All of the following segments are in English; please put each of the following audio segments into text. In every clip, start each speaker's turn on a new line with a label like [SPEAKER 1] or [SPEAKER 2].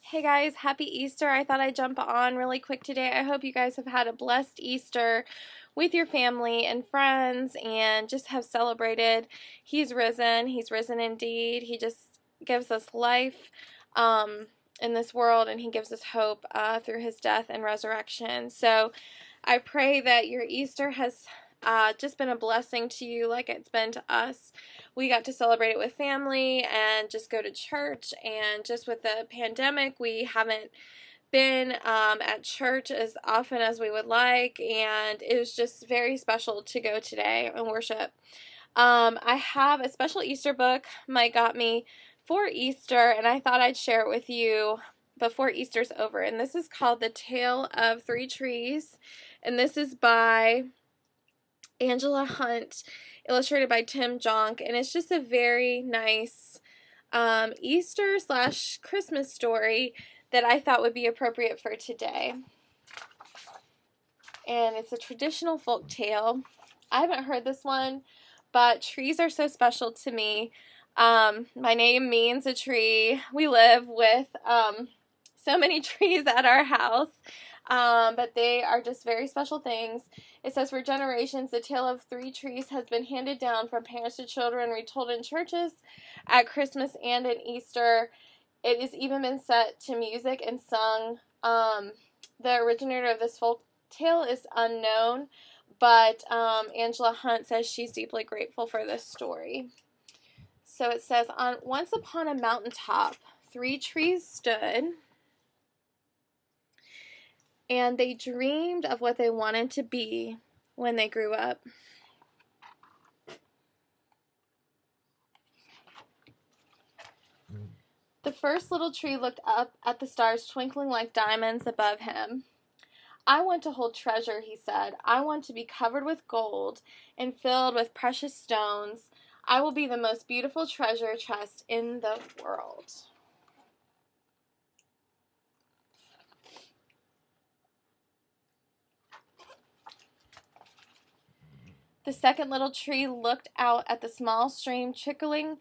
[SPEAKER 1] Hey guys, happy Easter. I thought I'd jump on really quick today. I hope you guys have had a blessed Easter with your family and friends and just have celebrated. He's risen. He's risen indeed. He just gives us life in this world, and he gives us hope through his death and resurrection. So I pray that your Easter has just been a blessing to you like it's been to us. We got to celebrate it with family and just go to church, and just with the pandemic, we haven't been at church as often as we would like, and it was just very special to go today and worship. I have a special Easter book Mike got me for Easter, and I thought I'd share it with you before Easter's over. And this is called The Tale of Three Trees, and this is by Angela Hunt, illustrated by Tim Jonke, and it's just a very nice Easter / Christmas story that I thought would be appropriate for today. And it's a traditional folk tale. I haven't heard this one, but trees are so special to me. My name means a tree. We live with so many trees at our house, but they are just very special things. It says, for generations, the tale of three trees has been handed down from parents to children, retold in churches at Christmas and in Easter. It has even been set to music and sung. The originator of this folk tale is unknown, but Angela Hunt says she's deeply grateful for this story. So it says, once upon a mountaintop, three trees stood, and they dreamed of what they wanted to be when they grew up. The first little tree looked up at the stars twinkling like diamonds above him. I want to hold treasure, he said. I want to be covered with gold and filled with precious stones. I will be the most beautiful treasure chest in the world. The second little tree looked out at the small stream trickling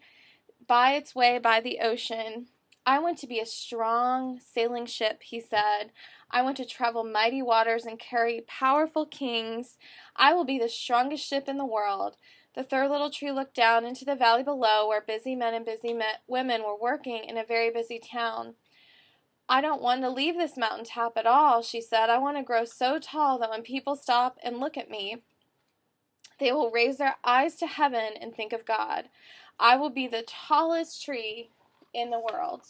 [SPEAKER 1] by its way by the ocean. I want to be a strong sailing ship, he said. I want to travel mighty waters and carry powerful kings. I will be the strongest ship in the world. The third little tree looked down into the valley below, where busy men and busy women were working in a very busy town. I don't want to leave this mountaintop at all, she said. I want to grow so tall that when people stop and look at me, they will raise their eyes to heaven and think of God. I will be the tallest tree in the world.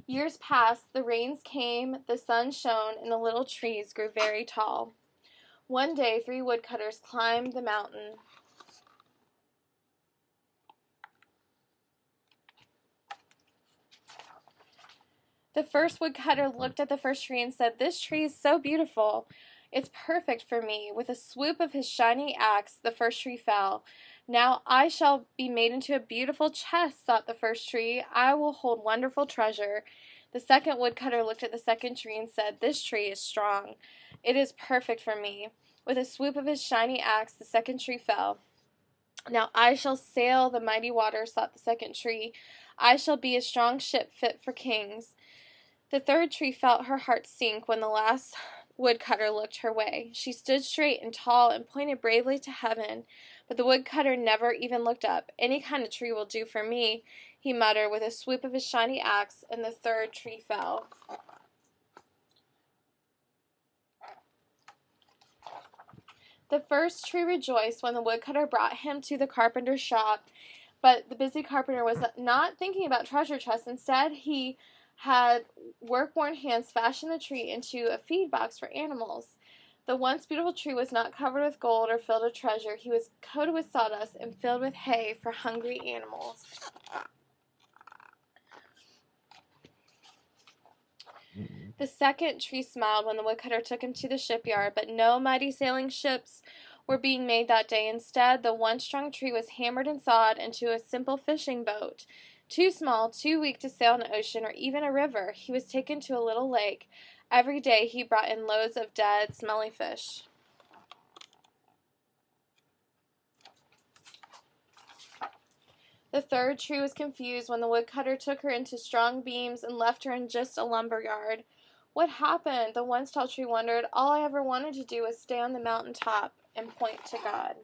[SPEAKER 1] Years passed, the rains came, the sun shone, and the little trees grew very tall. One day, three woodcutters climbed the mountain. The first woodcutter looked at the first tree and said, "This tree is so beautiful. It's perfect for me." With a swoop of his shiny axe, the first tree fell. "Now I shall be made into a beautiful chest," thought the first tree. "I will hold wonderful treasure." The second woodcutter looked at the second tree and said, "This tree is strong. It is perfect for me." With a swoop of his shiny axe, the second tree fell. "Now I shall sail the mighty waters," thought the second tree. "I shall be a strong ship fit for kings." The third tree felt her heart sink when the last woodcutter looked her way. She stood straight and tall and pointed bravely to heaven, but the woodcutter never even looked up. "Any kind of tree will do for me," he muttered with a swoop of his shiny axe, and the third tree fell. The first tree rejoiced when the woodcutter brought him to the carpenter's shop, but the busy carpenter was not thinking about treasure chests. Instead, he had work-worn hands fashion the tree into a feed box for animals. The once beautiful tree was not covered with gold or filled with treasure. He was coated with sawdust and filled with hay for hungry animals. The second tree smiled when the woodcutter took him to the shipyard, but no mighty sailing ships were being made that day. Instead, the once strong tree was hammered and sawed into a simple fishing boat. Too small, too weak to sail an ocean or even a river, he was taken to a little lake. Every day he brought in loads of dead, smelly fish. The third tree was confused when the woodcutter took her into strong beams and left her in just a lumber yard. What happened? The once tall tree wondered. All I ever wanted to do was stay on the mountain top and point to God.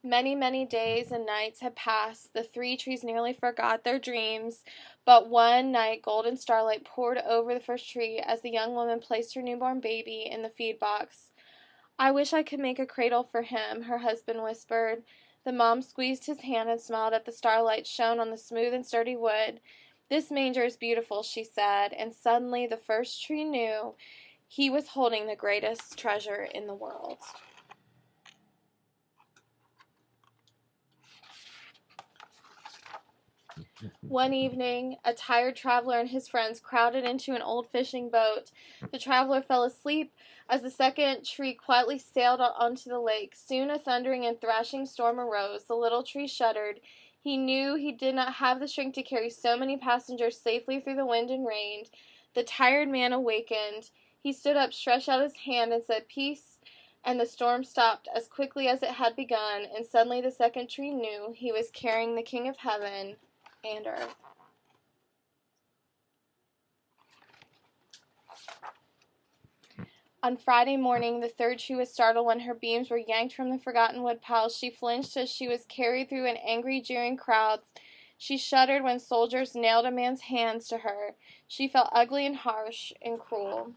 [SPEAKER 1] Many, many days and nights had passed. The three trees nearly forgot their dreams. But one night, golden starlight poured over the first tree as the young woman placed her newborn baby in the feed box. I wish I could make a cradle for him, her husband whispered. The mom squeezed his hand and smiled at the starlight shone on the smooth and sturdy wood. This manger is beautiful, she said, and suddenly the first tree knew he was holding the greatest treasure in the world. One evening, a tired traveler and his friends crowded into an old fishing boat. The traveler fell asleep as the second tree quietly sailed onto the lake. Soon a thundering and thrashing storm arose. The little tree shuddered. He knew he did not have the strength to carry so many passengers safely through the wind and rain. The tired man awakened. He stood up, stretched out his hand, and said, "Peace." And the storm stopped as quickly as it had begun, and suddenly the second tree knew he was carrying the King of Heaven and earth. On Friday morning, the third tree was startled when her beams were yanked from the forgotten wood piles. She flinched as she was carried through an angry, jeering crowd. She shuddered when soldiers nailed a man's hands to her. She felt ugly and harsh and cruel.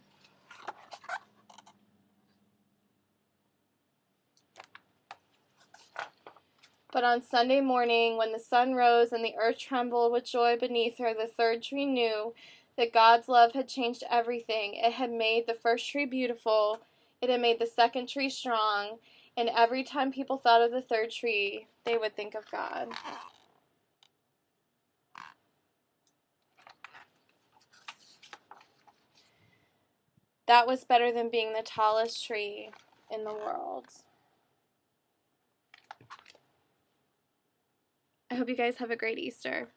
[SPEAKER 1] But on Sunday morning, when the sun rose and the earth trembled with joy beneath her, the third tree knew that God's love had changed everything. It had made the first tree beautiful. It had made the second tree strong. And every time people thought of the third tree, they would think of God. That was better than being the tallest tree in the world. I hope you guys have a great Easter.